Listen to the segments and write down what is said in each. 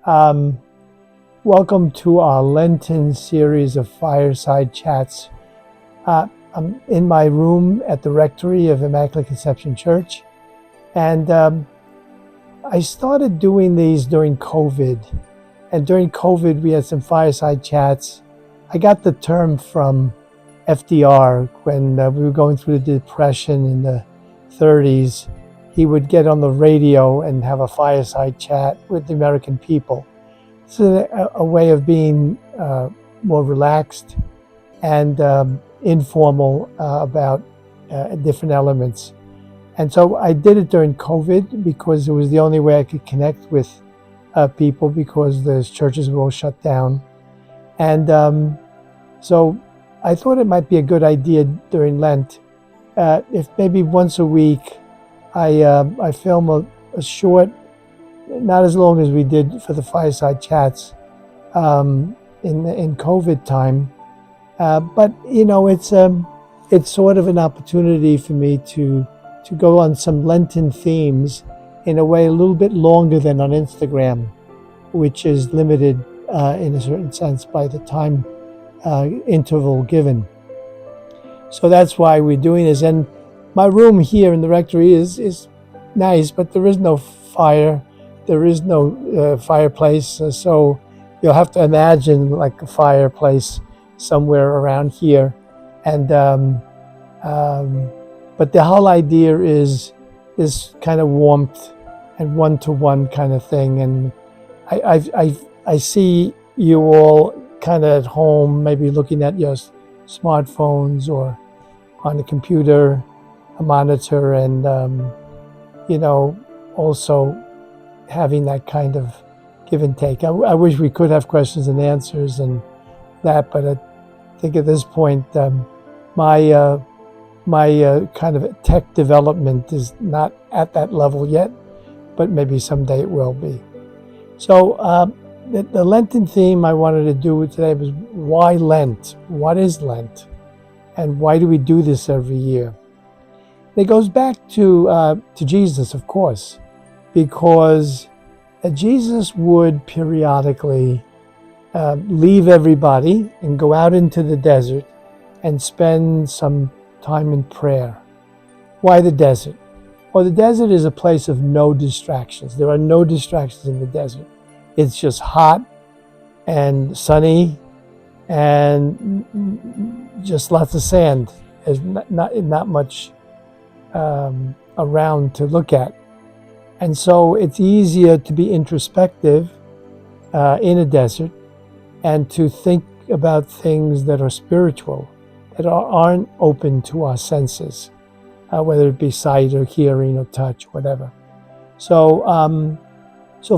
Um, Welcome to our Lenten series of Fireside Chats. I'm in my room at the Rectory of Immaculate Conception Church, and I started doing these during COVID. And during COVID, we had some fireside chats. I got the term from FDR when we were going through the Depression in the 30s. He would get on the radio and have a fireside chat with the American people. It's a way of being more relaxed and informal about different elements. And so I did it during COVID because it was the only way I could connect with people, because the churches were all shut down. And so I thought it might be a good idea during Lent, if maybe once a week I film a short, not as long as we did for the fireside chats in COVID time, but it's sort of an opportunity for me to go on some Lenten themes in a way a little bit longer than on Instagram, which is limited in a certain sense by the time interval given. So that's why we're doing this. And my room here in the rectory is nice, but there is no fire. There is no fireplace. So you'll have to imagine like a fireplace somewhere around here. And but the whole idea is this kind of warmth and one-to-one kind of thing. And I see you all kind of at home, maybe looking at your smartphones or on the computer, a monitor, and also having that kind of give and take. I wish we could have questions and answers and that, but I think at this point my kind of tech development is not at that level yet, but maybe someday it will be. So the Lenten theme I wanted to do today was why Lent? What is Lent? And why do we do this every year? It goes back to Jesus, of course, because Jesus would periodically leave everybody and go out into the desert and spend some time in prayer. Why the desert? Well, the desert is a place of no distractions. There are no distractions in the desert. It's just hot and sunny and just lots of sand. There's not much around to look at. And so it's easier to be introspective in a desert and to think about things that are spiritual, that aren't open to our senses, whether it be sight or hearing or touch, whatever. So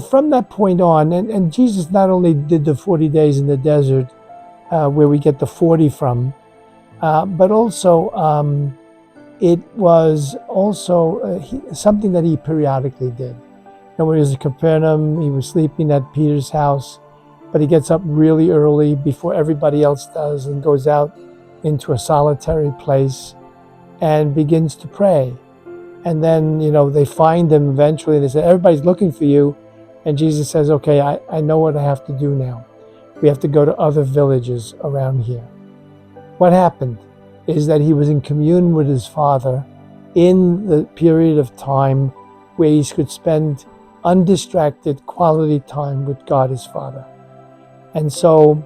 from that point on, and Jesus not only did the 40 days in the desert, where we get the 40 from, but also it was also something that he periodically did. When he was in Capernaum, he was sleeping at Peter's house, but he gets up really early before everybody else does and goes out into a solitary place and begins to pray. And then, they find him eventually. They say, everybody's looking for you. And Jesus says, okay, I know what I have to do now. We have to go to other villages around here. What happened is that he was in commune with his Father in the period of time where he could spend undistracted quality time with God his Father. And so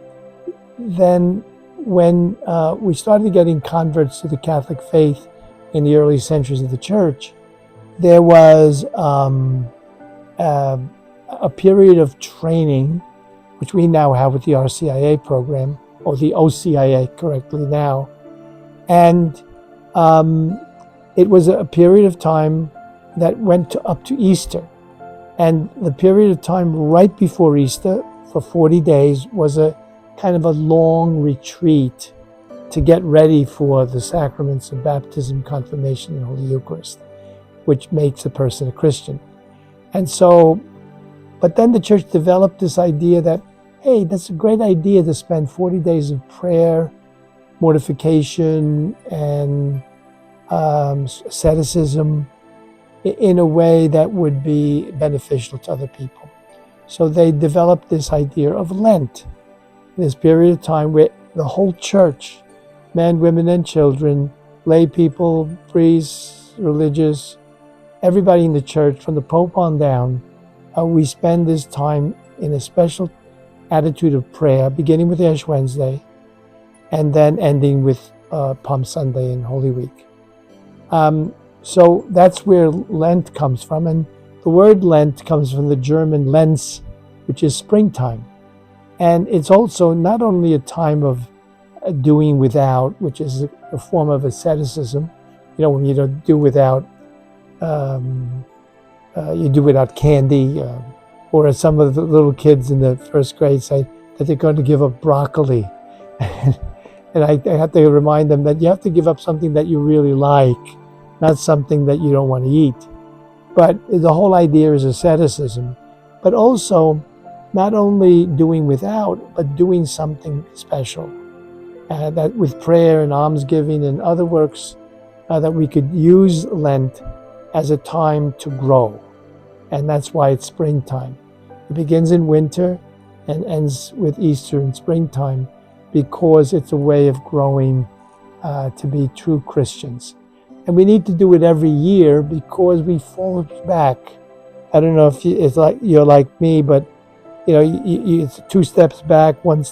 then when we started getting converts to the Catholic faith in the early centuries of the church, there was a period of training, which we now have with the RCIA program, or the OCIA correctly now. And it was a period of time that went up to Easter. And the period of time right before Easter, for 40 days, was a kind of a long retreat to get ready for the sacraments of baptism, confirmation, and Holy Eucharist, which makes a person a Christian. And so, but then the church developed this idea that, hey, that's a great idea to spend 40 days of prayer, mortification, and asceticism in a way that would be beneficial to other people. So they developed this idea of Lent, this period of time where the whole church, men, women, and children, lay people, priests, religious, everybody in the church, from the Pope on down, we spend this time in a special attitude of prayer, beginning with Ash Wednesday, and then ending with Palm Sunday and Holy Week. So that's where Lent comes from. And the word Lent comes from the German Lenz, which is springtime. And it's also not only a time of doing without, which is a form of asceticism, when you don't do without, you do without candy, or as some of the little kids in the first grade say, that they're going to give up broccoli. And I have to remind them that you have to give up something that you really like, not something that you don't want to eat. But the whole idea is asceticism, but also not only doing without, but doing something special. That with prayer and almsgiving and other works, that we could use Lent as a time to grow. And that's why it's springtime. It begins in winter and ends with Easter in springtime, because it's a way of growing to be true Christians. And we need to do it every year because we fall back. I don't know if you're like me, but it's 2 steps back, 2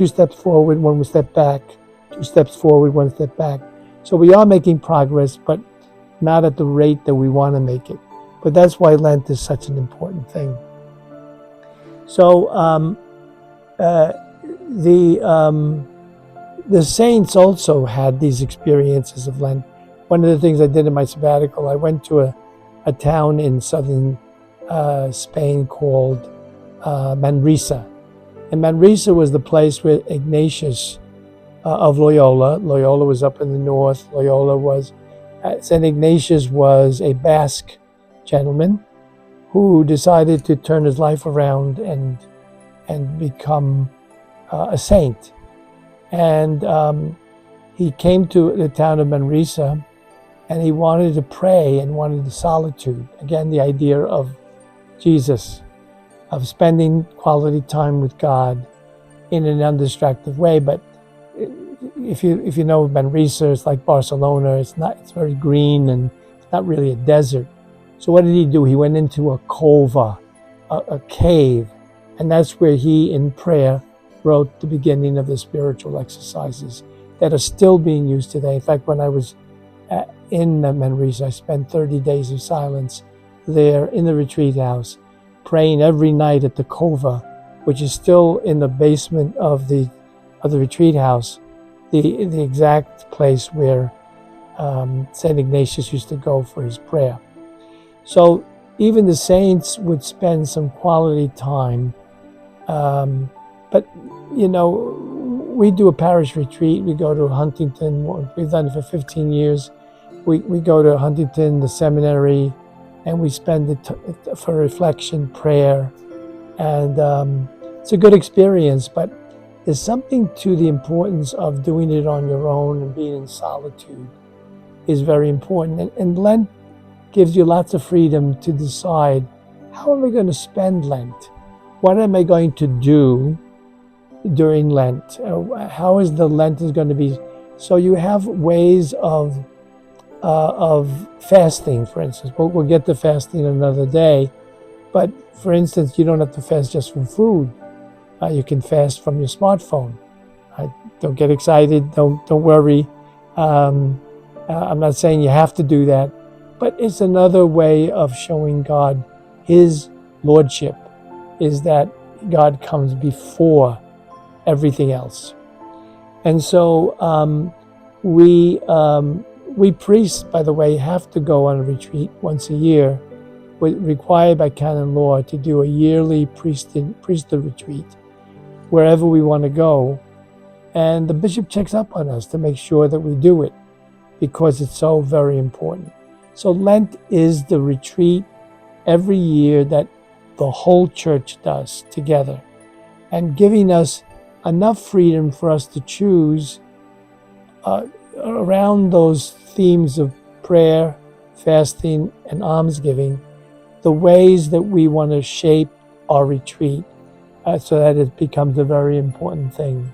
steps forward, 1 step back, 2 steps forward, 1 step back. So we are making progress, but not at the rate that we want to make it. But that's why Lent is such an important thing. So the saints also had these experiences of Lent. One of the things I did in my sabbatical, I went to a town in southern Spain called Manresa. And Manresa was the place where Ignatius of Loyola was up in the north. St. Ignatius was a Basque gentleman who decided to turn his life around and become a saint. And he came to the town of Manresa, and he wanted to pray and wanted the solitude. Again, the idea of Jesus, of spending quality time with God in an undistracted way. But if you know Manresa, it's like Barcelona. It's very green and it's not really a desert. So what did he do? He went into a cova, a cave, and that's where he, in prayer, wrote the beginning of the spiritual exercises that are still being used today. In fact, when I was in Manresa, I spent 30 days of silence there in the retreat house, praying every night at the cova, which is still in the basement of the retreat house, the exact place where St. Ignatius used to go for his prayer. So even the saints would spend some quality time. But, we do a parish retreat. We go to Huntington. We've done it for 15 years. We go to Huntington, the seminary, and we spend it for reflection, prayer. And it's a good experience, but there's something to the importance of doing it on your own and being in solitude is very important. And Lent gives you lots of freedom to decide, how am I going to spend Lent? What am I going to do during Lent? How is the Lent is going to be? So you have ways of fasting, for instance. We'll get to fasting another day. But for instance, you don't have to fast just from food. You can fast from your smartphone. Don't get excited. Don't worry. I'm not saying you have to do that, but it's another way of showing God His lordship, is that God comes before everything else. And so we priests, by the way, have to go on a retreat once a year. We're required by canon law to do a yearly priesthood retreat wherever we want to go. And the bishop checks up on us to make sure that we do it, because it's so very important. So Lent is the retreat every year that the whole church does together, and giving us enough freedom for us to choose around those themes of prayer, fasting, and almsgiving, the ways that we want to shape our retreat so that it becomes a very important thing.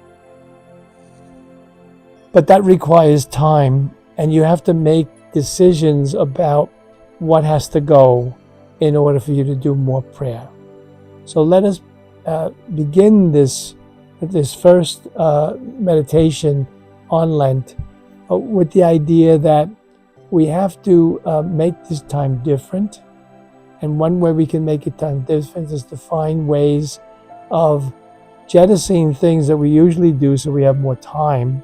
But that requires time, and you have to make decisions about what has to go in order for you to do more prayer. So let us begin this first meditation on Lent with the idea that we have to make this time different. And one way we can make it time different is to find ways of jettisoning things that we usually do so we have more time,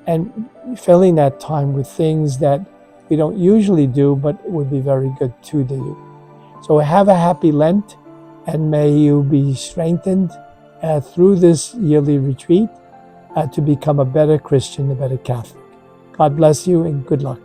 and filling that time with things that we don't usually do but it would be very good to do. So have a happy Lent, and may you be strengthened through this yearly retreat to become a better Christian, a better Catholic. God bless you and good luck.